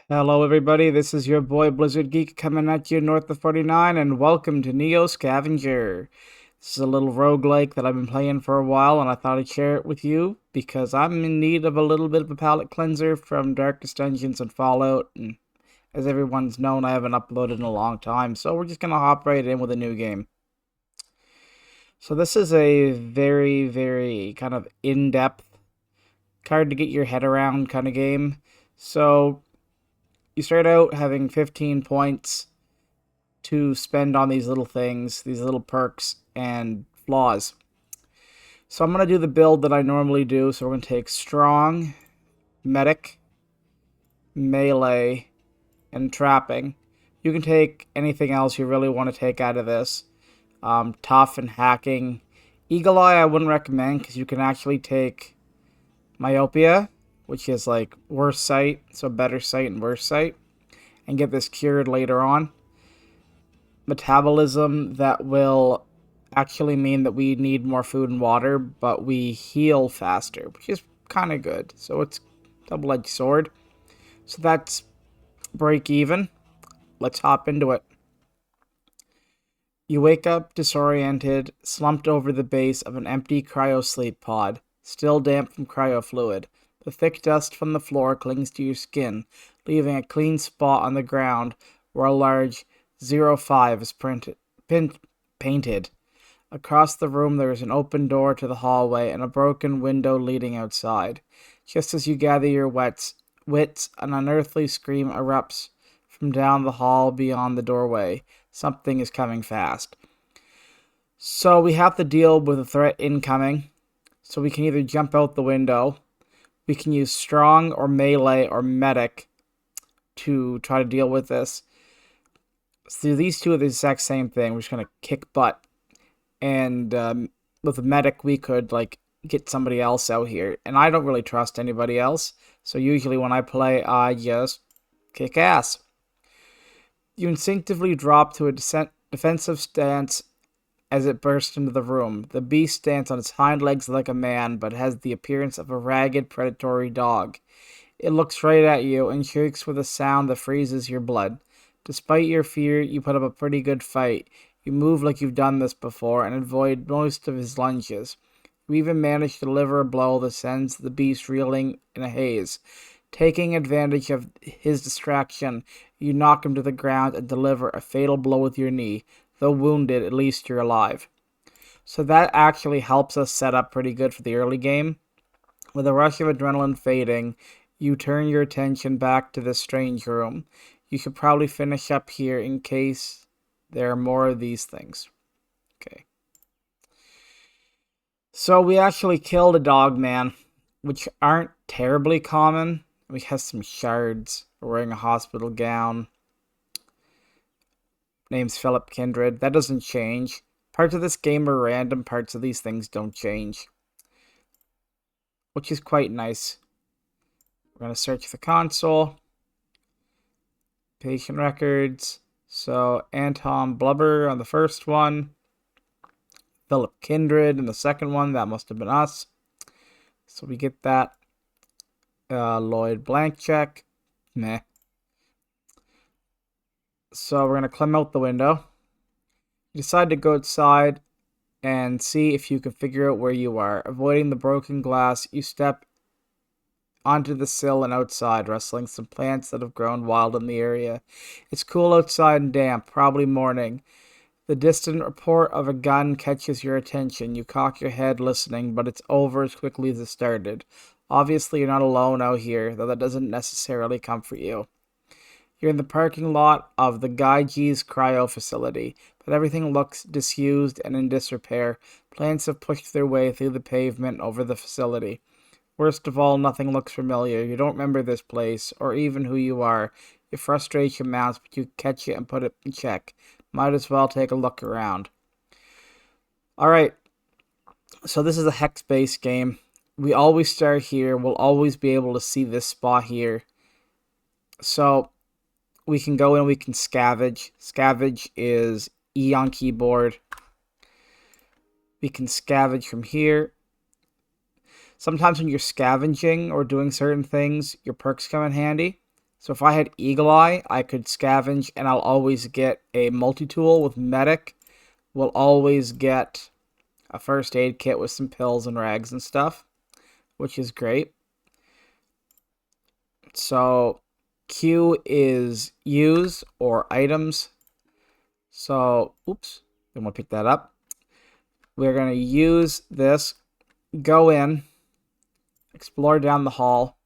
Hello everybody, this is your boy Blizzard Geek coming at you north of 49 and welcome to Neo Scavenger. This is a little roguelike that I've been playing for a while and I thought I'd share it with you because I'm in need of a little bit of a palate cleanser from Darkest Dungeons and Fallout, and as everyone's known I haven't uploaded in a long time, so we're just gonna hop right in with a new game. So this is a very kind of in-depth, hard to get your head around kind of game. So you start out having 15 points to spend on these little things, these little perks and flaws. So I'm going to do the build that I normally do. So we're going to take strong, medic, melee, and trapping. You can take anything else you really want to take out of this. Tough and hacking. Eagle Eye I wouldn't recommend because you can actually take myopia, which is like worse sight, so better sight and worse sight, and get this cured later on. Metabolism, that will actually mean that we need more food and water, but we heal faster, which is kind of good. So it's double-edged sword. So that's break even. Let's hop into it. You wake up disoriented, slumped over the base of an empty cryosleep pod, still damp from cryofluid. The thick dust from the floor clings to your skin, leaving a clean spot on the ground where a large 05 is painted. Across the room there is an open door to the hallway and a broken window leading outside. Just as you gather your wits, an unearthly scream erupts from down the hall beyond the doorway. Something is coming fast. So we have to deal with a threat incoming. So we can either jump out the window, we can use strong or melee or medic to try to deal with this. So these two are the exact same thing. We're just going to kick butt. And with a medic, we could like get somebody else out here. And I don't really trust anybody else. So usually when I play, I just kick ass. You instinctively drop to a defensive stance as it bursts into the room. The beast stands on its hind legs like a man, but has the appearance of a ragged, predatory dog. It looks right at you and shrieks with a sound that freezes your blood. Despite your fear, you put up a pretty good fight. You move like you've done this before and avoid most of his lunges. You even manage to deliver a blow that sends the beast reeling in a haze. Taking advantage of his distraction, you knock him to the ground and deliver a fatal blow with your knee. Though wounded, at least you're alive. So that actually helps us set up pretty good for the early game. With a rush of adrenaline fading, you turn your attention back to this strange room. You should probably finish up here in case there are more of these things. Okay. So we actually killed a dog man, which aren't terribly common. We have some shards. We're wearing a hospital gown. Name's Philip Kindred. That doesn't change. Parts of this game are random, parts of these things don't change, which is quite nice. We're going to search the console. Patient records. So Anton Blubber on the first one. Philip Kindred in the second one. That must have been us. So we get that. Lloyd blank check. Meh. So we're going to climb out the window. You decide to go outside and see if you can figure out where you are. Avoiding the broken glass, you step onto the sill and outside, rustling some plants that have grown wild in the area. It's cool outside and damp, probably morning. The distant report of a gun catches your attention. You cock your head listening, but it's over as quickly as it started. Obviously, you're not alone out here, though that doesn't necessarily comfort you. You're in the parking lot of the Guy G's cryo facility, but everything looks disused and in disrepair. Plants have pushed their way through the pavement over the facility. Worst of all, nothing looks familiar. You don't remember this place, or even who you are. Your frustration mounts, but you catch it and put it in check. Might as well take a look around. Alright, so this is a hex-based game. We always start here. We'll always be able to see this spot here. So we can go in, we can scavenge. Scavenge is E on keyboard. We can scavenge from here. Sometimes when you're scavenging or doing certain things, your perks come in handy. So if I had Eagle Eye, I could scavenge and I'll always get a multi-tool with medic. We'll always get a first aid kit with some pills and rags and stuff, which is great. So Q is use or items. So, oops, I'm going to pick that up. We're going to use this, go in, explore down the hall.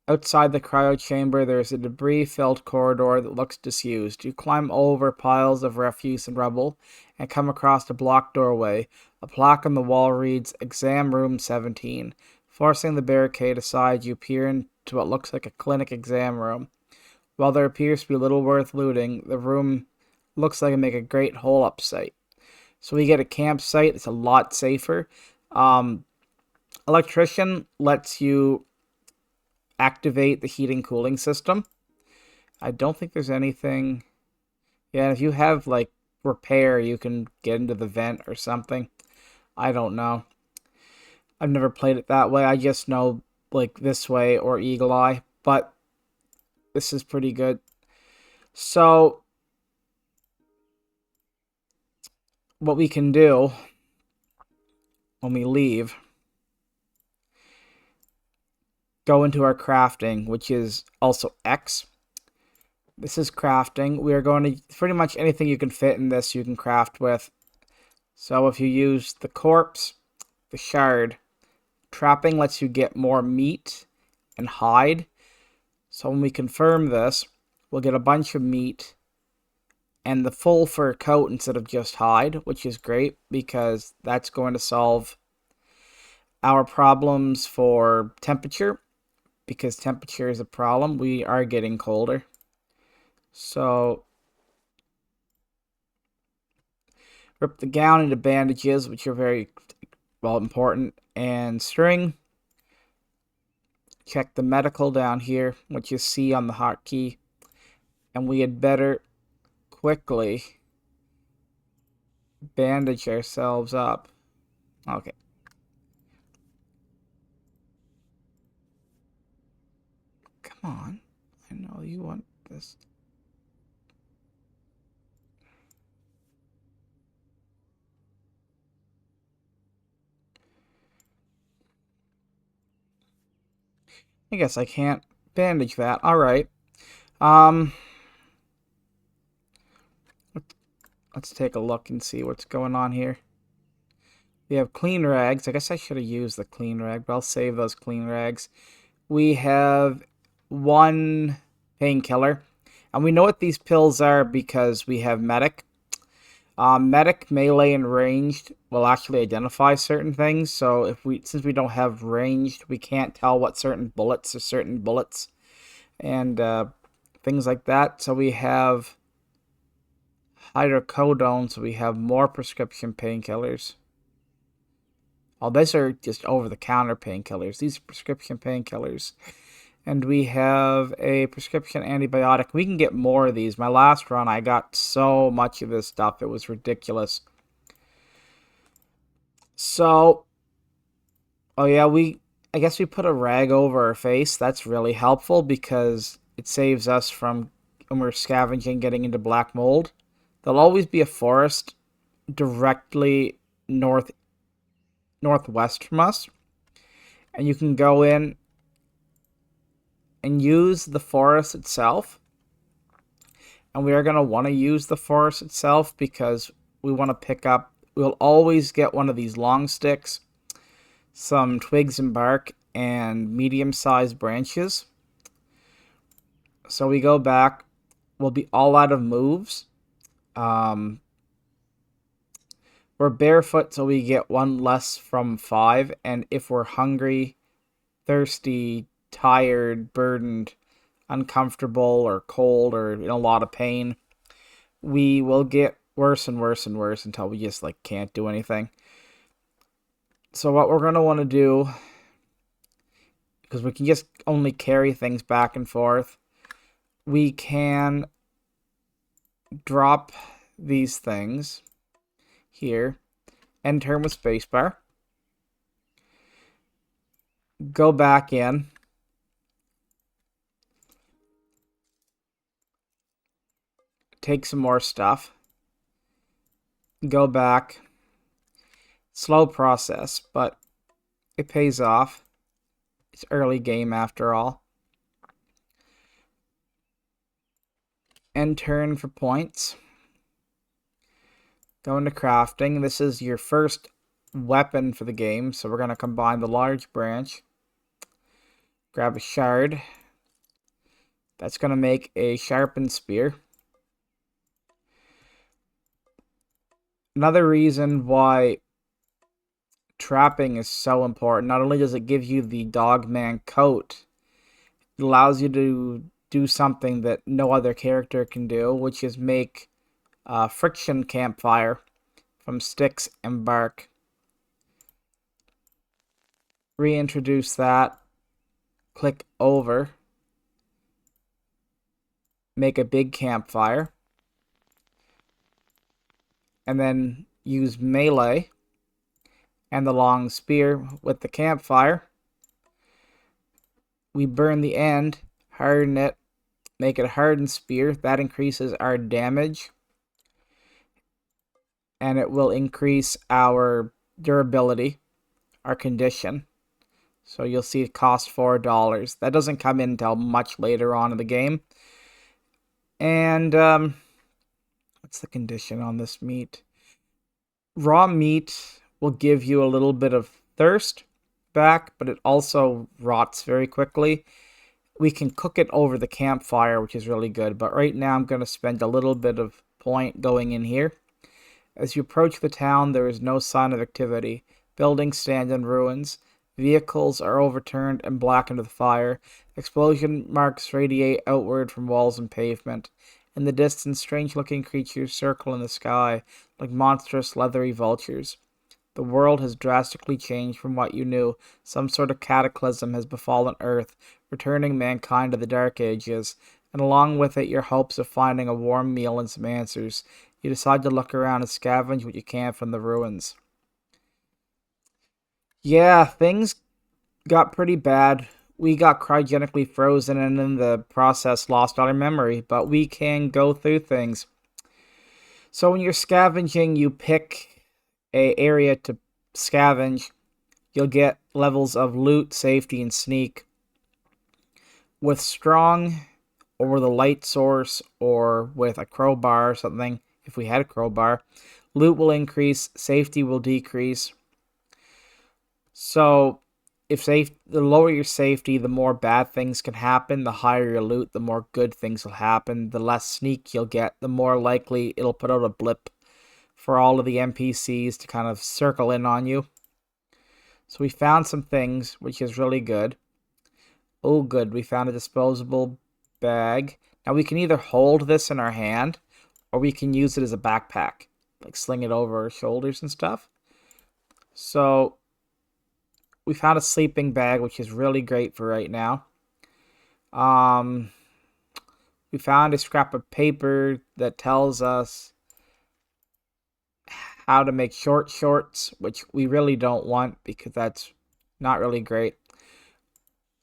Outside the cryo chamber, there's a debris-filled corridor that looks disused. You climb over piles of refuse and rubble and come across a blocked doorway. A plaque on the wall reads, Exam Room 17. Forcing the barricade aside, you peer into what looks like a clinic exam room. While there appears to be little worth looting, the room looks like it make a great hole-up site. So we get a campsite. It's a lot safer. Electrician lets you activate the heating cooling system. I don't think there's anything. Yeah, if you have like repair, you can get into the vent or something. I don't know. I've never played it that way. I just know like this way or Eagle Eye, but this is pretty good. So what we can do when we leave, go into our crafting, which is also X. This is crafting. We are going to pretty much anything you can fit in this you can craft with. So if you use the corpse, the shard, trapping lets you get more meat and hide. So when we confirm this, we'll get a bunch of meat and the full fur coat instead of just hide, which is great because that's going to solve our problems for temperature, because temperature is a problem. We are getting colder. So rip the gown into bandages, which are very important, and string. Check the medical down here, which you see on the hotkey, and we had better quickly bandage ourselves up. Okay. Come on. I know you want this. I guess I can't bandage that. Alright. Let's take a look and see what's going on here. We have clean rags. I guess I should have used the clean rag, but I'll save those clean rags. We have one painkiller. And we know what these pills are because we have medic. Medic, melee, and ranged will actually identify certain things. So since we don't have ranged, we can't tell what certain bullets are certain bullets and things like that. So we have hydrocodone, so we have more prescription painkillers. Oh, these are just over-the-counter painkillers. These are prescription painkillers. And we have a prescription antibiotic. We can get more of these. My last run, I got so much of this stuff. It was ridiculous. So, oh yeah, I guess we put a rag over our face. That's really helpful because it saves us from, when we're scavenging, getting into black mold. There'll always be a forest directly northwest from us. And you can go in and use the forest itself. And we are going to want to use the forest itself because we want to pick up, we'll always get one of these long sticks, some twigs and bark, and medium-sized branches. So we go back, we'll be all out of moves. We're barefoot, so we get one less from 5, and if we're hungry, thirsty, tired, burdened, uncomfortable, or cold, or in a lot of pain, we will get worse and worse and worse until we just like can't do anything. So what we're going to want to do, because we can just only carry things back and forth, we can drop these things here, end turn with spacebar, go back in, take some more stuff, go back. Slow process, but it pays off. It's early game after all. End turn for points. Go into crafting. This is your first weapon for the game, so we're going to combine the large branch. Grab a shard. That's going to make a sharpened spear. Another reason why trapping is so important, not only does it give you the Dogman coat, it allows you to do something that no other character can do, which is make a friction campfire from sticks and bark. Reintroduce that. Click over. Make a big campfire. And then use melee and the long spear with the campfire. We burn the end, harden it, make it a hardened spear. That increases our damage. And it will increase our durability, our condition. So you'll see it costs $4. That doesn't come in until much later on in the game. And what's the condition on this meat? Raw meat will give you a little bit of thirst back, but it also rots very quickly. We can cook it over the campfire, which is really good. But right now I'm going to spend a little bit of point going in here. As you approach the town, there is no sign of activity. Buildings stand in ruins. Vehicles are overturned and blackened with fire. Explosion marks radiate outward from walls and pavement. In the distance, strange-looking creatures circle in the sky, like monstrous, leathery vultures. The world has drastically changed from what you knew. Some sort of cataclysm has befallen Earth, returning mankind to the Dark Ages, and along with it your hopes of finding a warm meal and some answers. You decide to look around and scavenge what you can from the ruins. Yeah, things got pretty bad. We got cryogenically frozen and in the process lost all our memory, but we can go through things. So when you're scavenging, you pick an area to scavenge. You'll get levels of loot, safety, and sneak. With strong, or with a light source, or with a crowbar or something, if we had a crowbar, loot will increase, safety will decrease. So the lower your safety, the more bad things can happen. The higher your loot, the more good things will happen. The less sneak you'll get, the more likely it'll put out a blip for all of the NPCs to kind of circle in on you. So we found some things, which is really good. Oh, good. We found a disposable bag. Now we can either hold this in our hand, or we can use it as a backpack, like sling it over our shoulders and stuff. So we found a sleeping bag, which is really great for right now. We found a scrap of paper that tells us how to make short shorts, which we really don't want because that's not really great.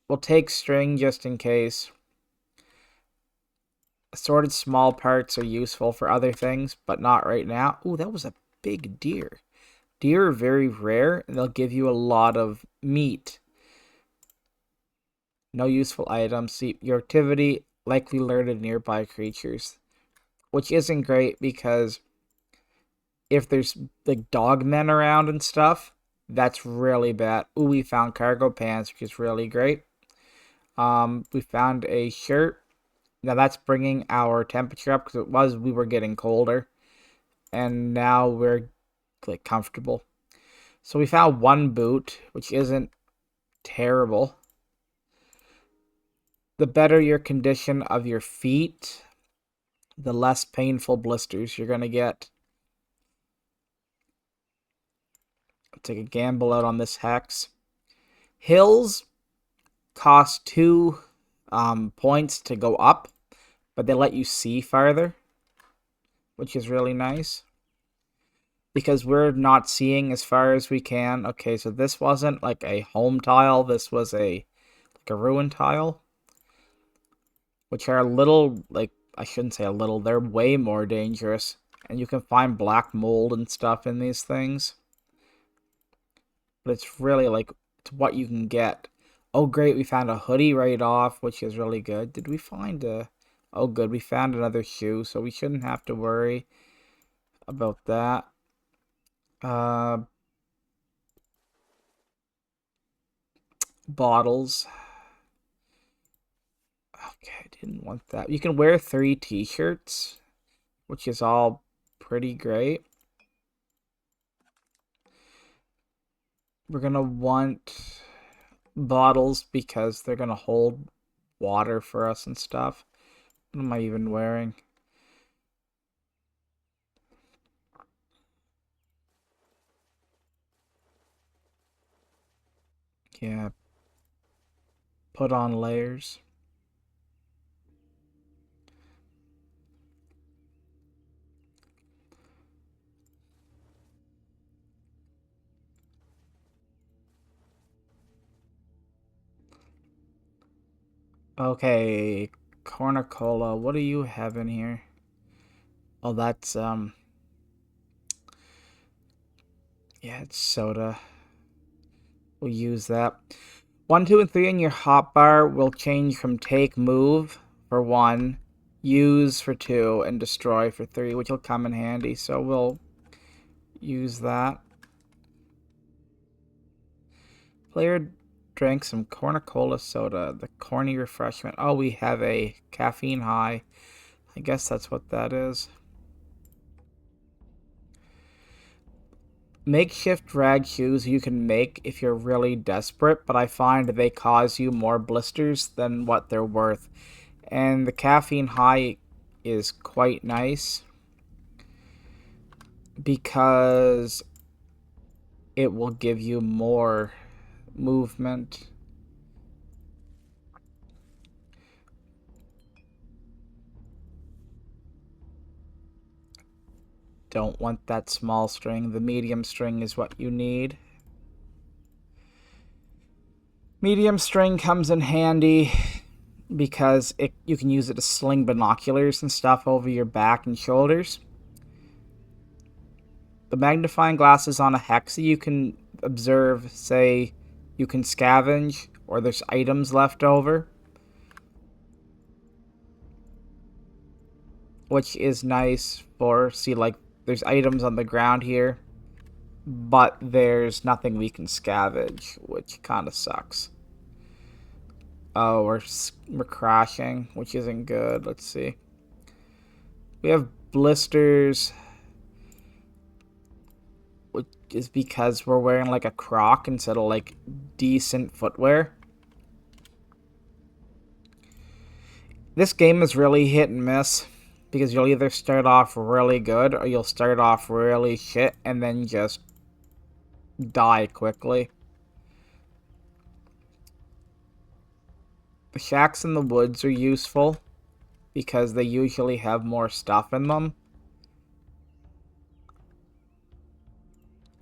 We'll take string just in case. Assorted small parts are useful for other things, but not right now. Ooh, that was a big deer. Deer are very rare, and they'll give you a lot of meat. No useful items. See, your activity likely alerted nearby creatures, which isn't great because if there's like dogmen around and stuff, that's really bad. Ooh, we found cargo pants, which is really great. We found a shirt. Now that's bringing our temperature up because we were getting colder, and now we're like comfortable. So we found one boot, which isn't terrible. The better your condition of your feet, the less painful blisters you're going to get. I'll take a gamble out on this hex. Hills cost 2 points to go up, but they let you see farther, which is really nice. Because we're not seeing as far as we can. Okay, so this wasn't like a home tile. This was like a ruin tile. Which are little, like, I shouldn't say a little, they're way more dangerous. And you can find black mold and stuff in these things. But it's really like, it's what you can get. Oh great, we found a hoodie right off, which is really good. Did we find a... Oh good, we found another shoe, so we shouldn't have to worry about that. Bottles. Okay, I didn't want that. You can wear 3 t-shirts, which is all pretty great. We're gonna want bottles because they're gonna hold water for us and stuff. What am I even wearing? Yeah, put on layers. Okay, Cornicola, what do you have in here? Oh, that's, yeah, it's soda. We'll use that. 1, 2, and 3 in your hotbar will change from take move for 1, use for 2, and destroy for 3, which will come in handy, so we'll use that. Player drank some Cornicola soda, the corny refreshment. Oh, we have a caffeine high. I guess that's what that is. Makeshift rag shoes you can make if you're really desperate, but I find they cause you more blisters than what they're worth. And the caffeine high is quite nice because it will give you more movement. Don't want that small string. The medium string is what you need. Medium string comes in handy because you can use it to sling binoculars and stuff over your back and shoulders. The magnifying glass is on a hex, so you can observe, say, you can scavenge, or there's items left over, which is nice for, see, like, there's items on the ground here, but there's nothing we can scavenge, which kind of sucks. Oh, we're crashing, which isn't good. Let's see. We have blisters, which is because we're wearing like a croc instead of like decent footwear. This game is really hit and miss because you'll either start off really good or you'll start off really shit and then just die quickly. The shacks in the woods are useful because they usually have more stuff in them.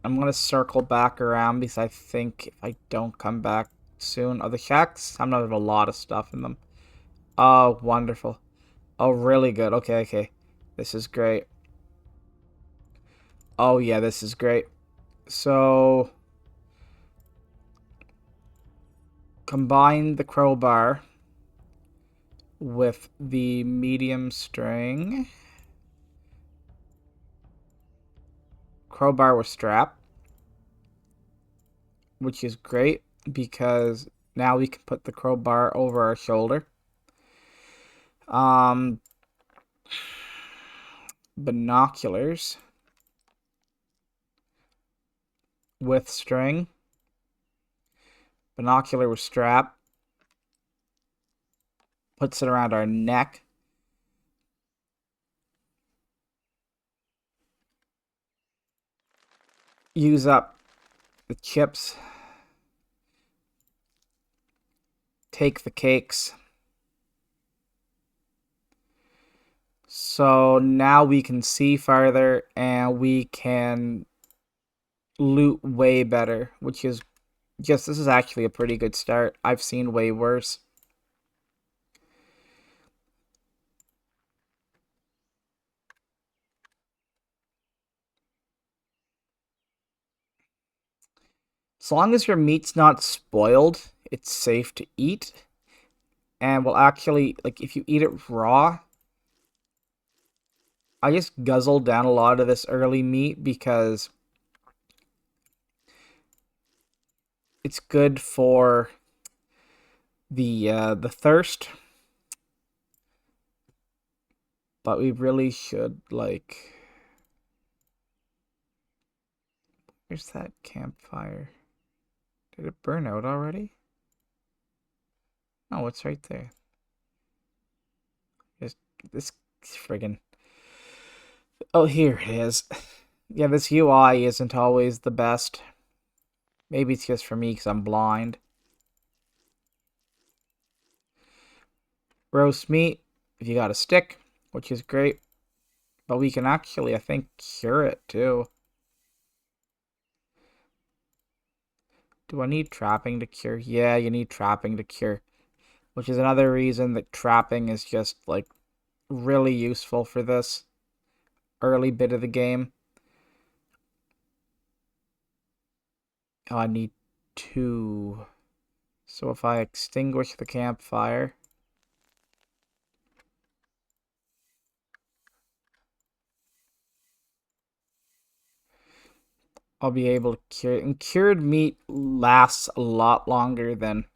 I'm going to circle back around because I think if I don't come back soon... Oh, the shacks? I'm not have a lot of stuff in them. Oh, wonderful. Oh, really good. Okay, okay. This is great. Oh, yeah, this is great. So, combine the crowbar with the medium string. Crowbar with strap, which is great because now we can put the crowbar over our shoulder. Binoculars with string. Binocular with strap. Puts it around our neck. Use up the chips. Take the cakes. So now we can see farther and we can loot way better, which is just, this is actually a pretty good start. I've seen way worse. As long as your meat's not spoiled, it's safe to eat. And will actually, like, if you eat it raw, I just guzzled down a lot of this early meat because it's good for the thirst. But we really should, like... Where's that campfire? Did it burn out already? Oh, it's right there. Just this friggin'... Oh, here it is. Yeah, this UI isn't always the best. Maybe it's just for me because I'm blind. Roast meat, if you got a stick, which is great. But we can actually, I think, cure it too. Do I need trapping to cure? Yeah, you need trapping to cure. Which is another reason that trapping is just, like, really useful for this early bit of the game. Oh, I need 2. So if I extinguish the campfire... I'll be able to cure it. And cured meat lasts a lot longer than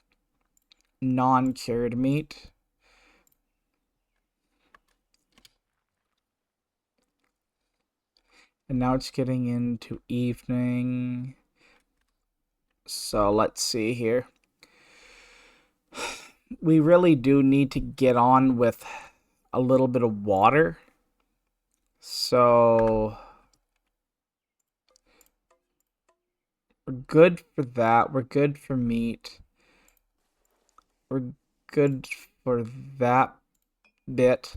non-cured meat. And now it's getting into evening. So let's see here. We really do need to get on with a little bit of water. So we're good for that. We're good for meat. We're good for that bit.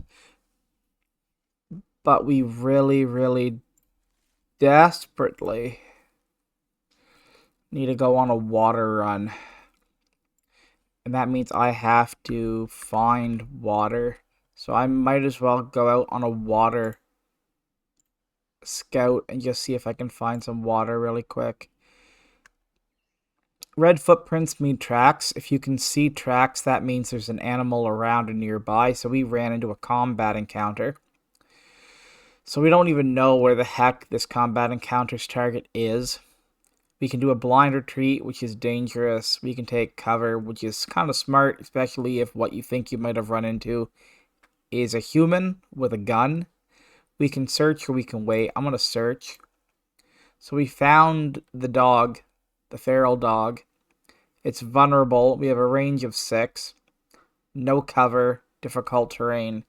But we really, really desperately need to go on a water run. And that means I have to find water. So I might as well go out on a water scout and just see if I can find some water really quick. Red footprints mean tracks. If you can see tracks, that means there's an animal around and nearby. So we ran into a combat encounter. So we don't even know where the heck this combat encounter's target is. We can do a blind retreat, which is dangerous. We can take cover, which is kind of smart, especially if what you think you might have run into is a human with a gun. We can search or we can wait. I'm going to search. So we found the dog, the feral dog. It's vulnerable. We have a range of 6. No cover, difficult terrain.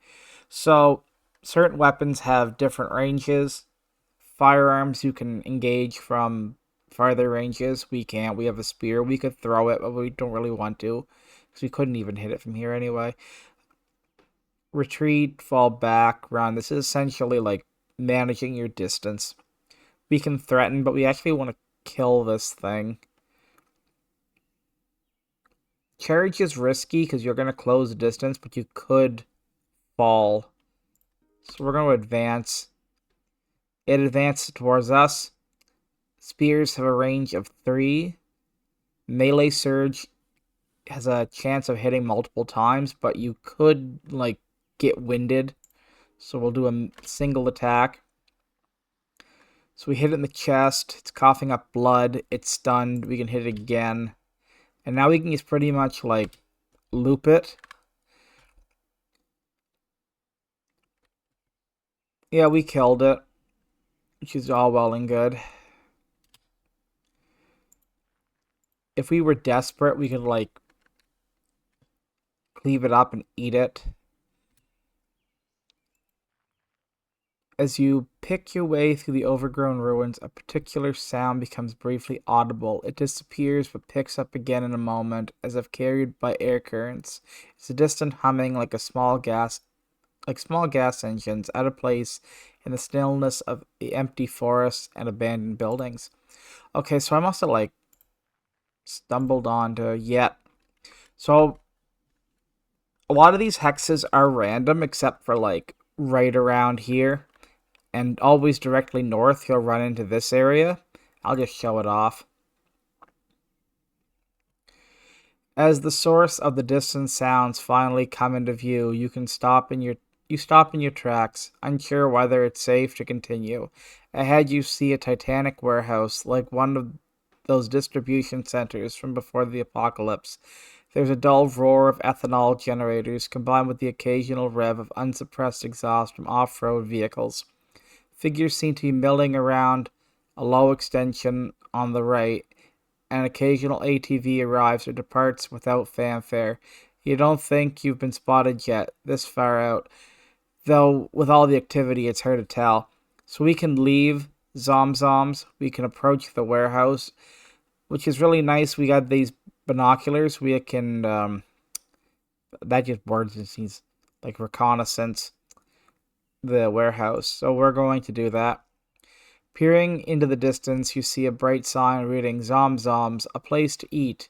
So certain weapons have different ranges. Firearms you can engage from farther ranges. We can't. We have a spear. We could throw it, but we don't really want to because we couldn't even hit it from here anyway. Retreat, fall back, run. This is essentially like managing your distance. We can threaten, but we actually want to kill this thing. Charge is risky because you're going to close the distance, but you could fall. So we're going to advance. It advances towards us. Spears have a range of 3. Melee Surge has a chance of hitting multiple times, but you could, like, get winded. So we'll do a single attack. So we hit it in the chest. It's coughing up blood. It's stunned. We can hit it again. And now we can just pretty much, like, loop it. Yeah, we killed it. Which is all well and good. If we were desperate, we could, like, cleave it up and eat it. As you pick your way through the overgrown ruins, a particular sound becomes briefly audible. It disappears but picks up again in a moment, as if carried by air currents. It's a distant humming like small gas engines out of place in the stillness of the empty forests and abandoned buildings. Okay, so I must have, like, stumbled onto... Yet. So a lot of these hexes are random, except for, like, right around here. And always directly north, you'll run into this area. I'll just show it off. As the source of the distant sounds finally come into view, you stop in your tracks, unsure whether it's safe to continue. Ahead you see a titanic warehouse, like one of those distribution centers from before the apocalypse. There's a dull roar of ethanol generators combined with the occasional rev of unsuppressed exhaust from off-road vehicles. Figures seem to be milling around a low extension on the right. An occasional ATV arrives or departs without fanfare. You don't think you've been spotted yet, this far out, though with all the activity it's hard to tell. So we can leave Zomzoms, we can approach the warehouse, which is really nice. We got these binoculars, we can, that just words these, like reconnaissance the warehouse. So we're going to do that. Peering into the distance, you see a bright sign reading Zomzoms, a place to eat,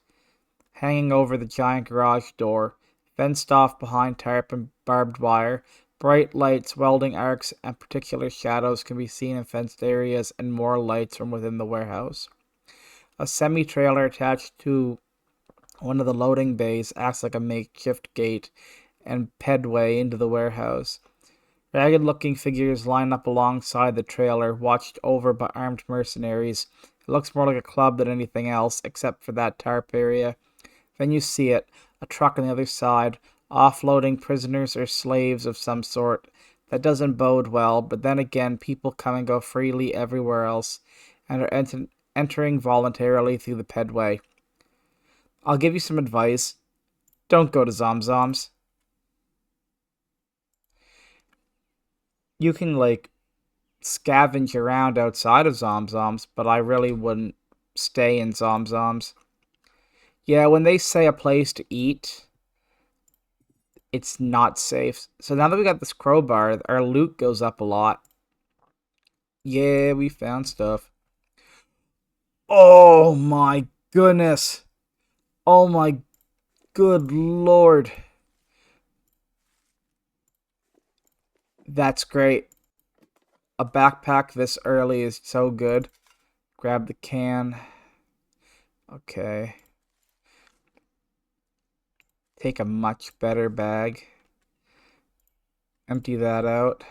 hanging over the giant garage door, fenced off behind tarp and barbed wire. Bright lights, welding arcs, and particular shadows can be seen in fenced areas, and more lights from within the warehouse. A semi-trailer attached to one of the loading bays acts like a makeshift gate and pedway into the warehouse. Ragged-looking figures line up alongside the trailer, watched over by armed mercenaries. It looks more like a club than anything else, except for that tarp area. Then you see it, a truck on the other side, offloading prisoners or slaves of some sort. That doesn't bode well, but then again, people come and go freely everywhere else, and are entering voluntarily through the pedway. I'll give you some advice. Don't go to Zomzoms. You can, like, scavenge around outside of Zomzoms, but I really wouldn't stay in Zomzoms. Yeah, when they say a place to eat, it's not safe. So now that we got this crowbar, our loot goes up a lot. Yeah, we found stuff. Oh my goodness. Oh my good lord. That's great. A backpack this early is so good. Grab the can. Okay. Take a much better bag. Empty that out.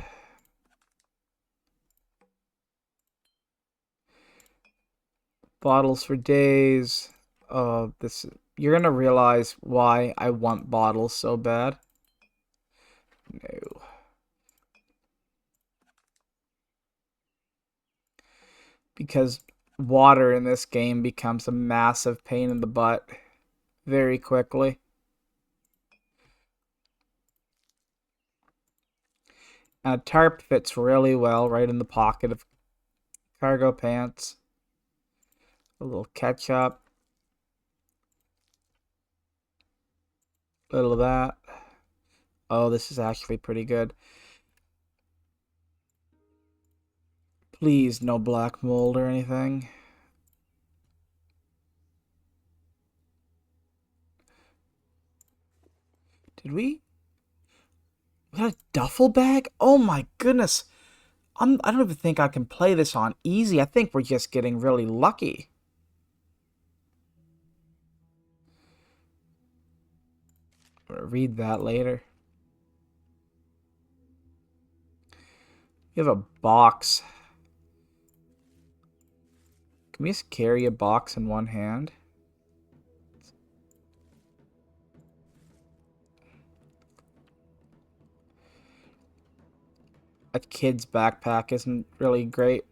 Bottles for days. Oh, this. You're gonna realize why I want bottles so bad. No. Because water in this game becomes a massive pain in the butt very quickly. And a tarp fits really well right in the pocket of cargo pants. A little ketchup. A little of that. Oh, this is actually pretty good. Please, no black mold or anything. Did we? We got a duffel bag? Oh my goodness. I don't even think I can play this on easy. I think we're just getting really lucky. Read that later. You have a box. Can we just carry a box in one hand? A kid's backpack isn't really great.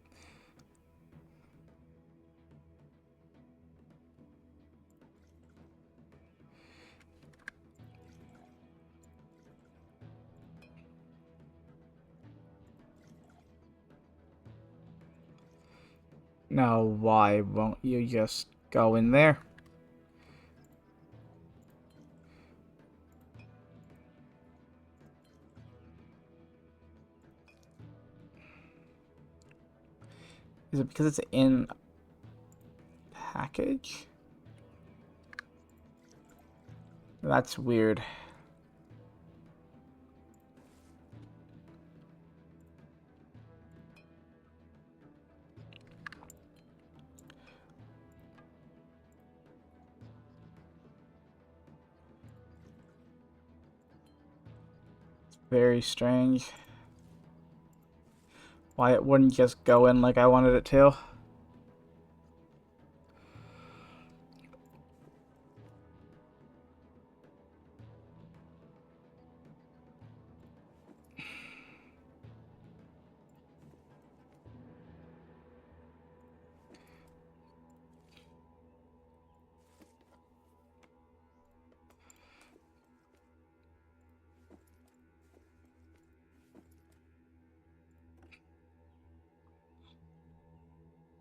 Now, why won't you just go in there? Is it because it's in package? That's weird. Very strange. Why it wouldn't just go in like I wanted it to.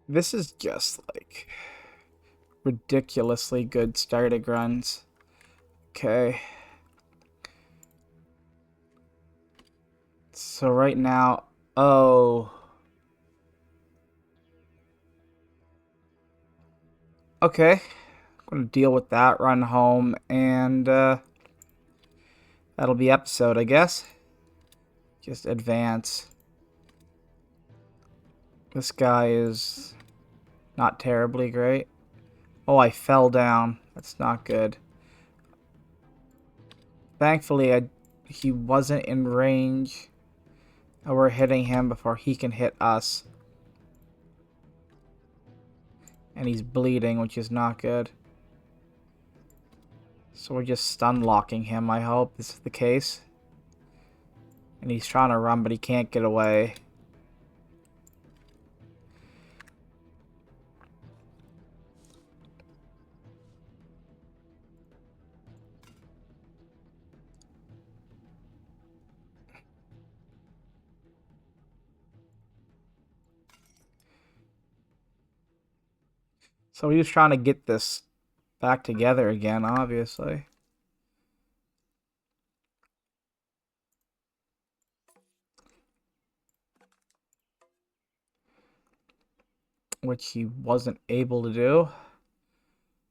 This is just like ridiculously good starting runs. Okay. So right now, oh. Okay. I'm gonna deal with that, run home, and that'll be episode, I guess. Just advance. This guy is not terribly great. Oh, I fell down. That's not good. Thankfully, he wasn't in range. And we're hitting him before he can hit us. And he's bleeding, which is not good. So we're just stun locking him, I hope this is the case. And he's trying to run, but he can't get away. So he's trying to get this back together again, obviously. Which he wasn't able to do.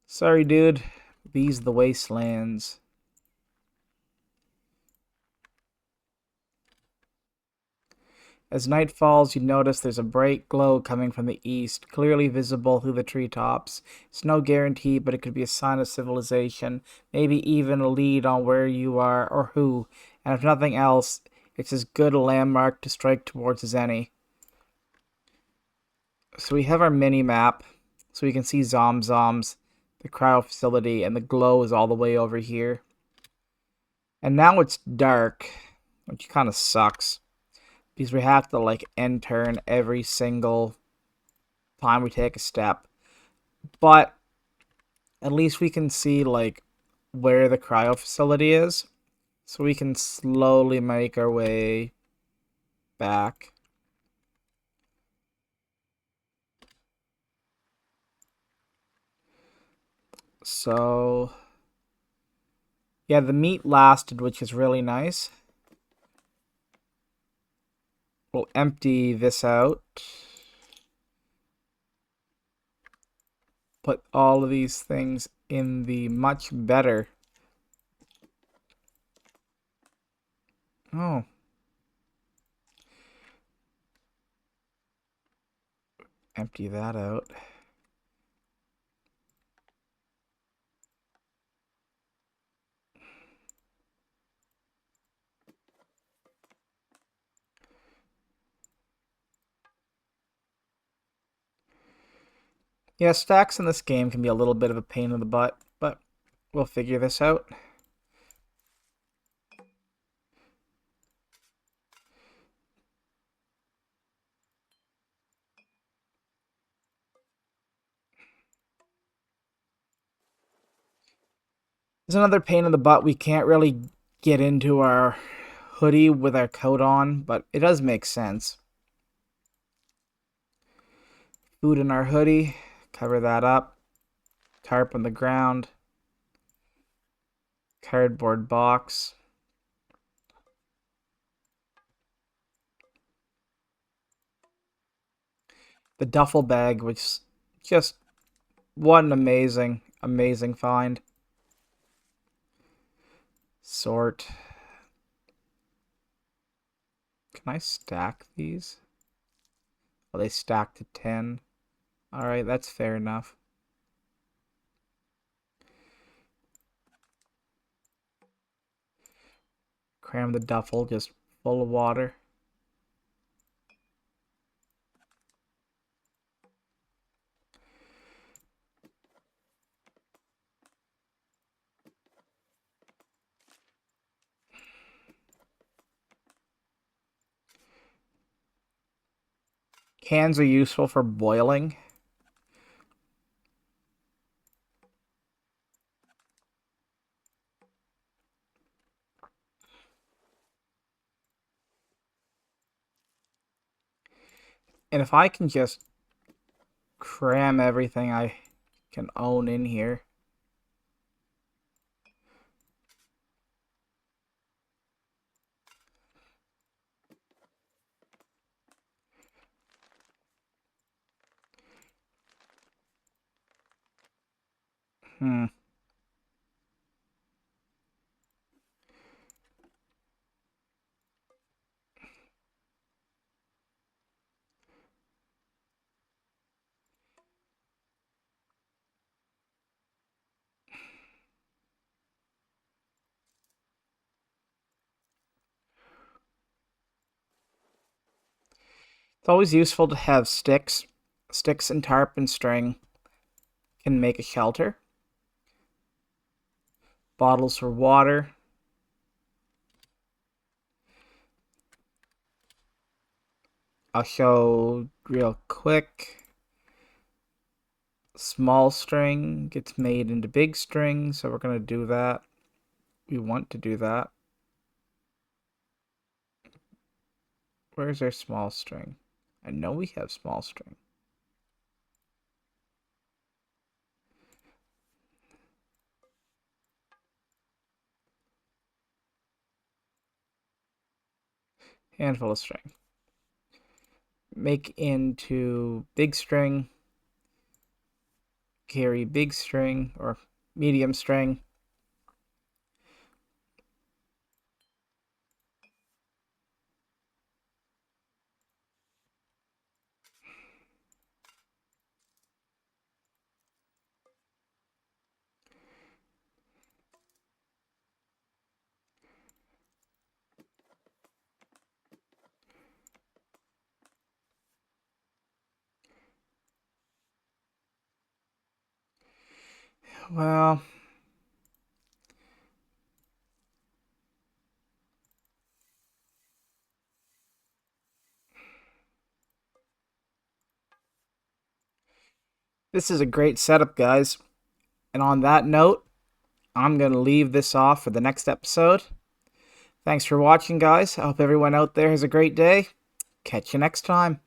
Sorry, dude. These the wastelands. As night falls, you notice there's a bright glow coming from the east, clearly visible through the treetops. It's no guarantee, but it could be a sign of civilization, maybe even a lead on where you are or who, and if nothing else, it's as good a landmark to strike towards as any. So we have our mini-map, so we can see Zomzoms, the cryo facility, and the glow is all the way over here. And now it's dark, which kind of sucks. Because we have to like end turn every single time we take a step. But at least we can see like where the cryo facility is. So we can slowly make our way back. So yeah, the meat lasted, which is really nice. We'll empty this out. Put all of these things in the much better. Oh. Empty that out. Yeah, stacks in this game can be a little bit of a pain in the butt, but we'll figure this out. There's another pain in the butt. We can't really get into our hoodie with our coat on, but it does make sense. Food in our hoodie. Cover that up. Tarp on the ground. Cardboard box. The duffel bag, which just what an amazing, amazing find. Sort. Can I stack these? Oh, they stack to 10. Alright, that's fair enough. Cram the duffel just full of water. Cans are useful for boiling. And if I can just cram everything I can own in here. Hmm. It's always useful to have sticks. Sticks and tarp and string can make a shelter. Bottles for water. I'll show real quick. Small string gets made into big string, so we're going to do that. We want to do that. Where's our small string? I know we have small string. Handful of string. Make into big string. Carry big string or medium string. Well, this is a great setup, guys. And on that note, I'm going to leave this off for the next episode. Thanks for watching, guys. I hope everyone out there has a great day. Catch you next time.